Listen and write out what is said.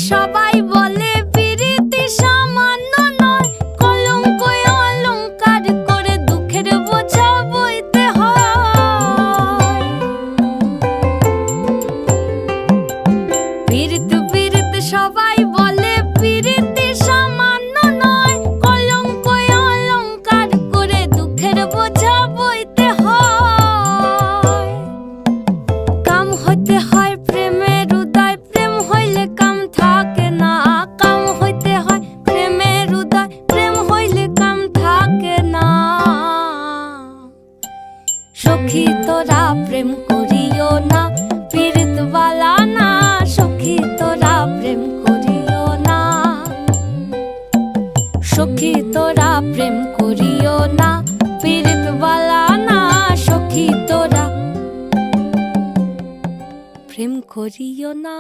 সবাই বলে পিরিতি সামান্য নয়, কলঙ্ক অলংকার করে দুঃখের বোঝা বইতে হয়। পিরিত পিরিত সবাই বলে পিরিতি সামান্য নয়, কলঙ্ক অলংকার করে দুঃখের বোঝা বইতে হয়। কাম হইতে হয় প্রেমের উদয়, প্রেম হইলে কাম থাকে না। কাম হইতে হয় প্রেমের উদয়, প্রেম হইলে কাম থাকে না। সখী তোরা প্রেম করিও না, পীড়িত বালা না। সখী তোরা প্রেম করিও না, সখী তোরা প্রেম করিও না, পীড়িত বালা না। সখী তোরা প্রেম করিও না।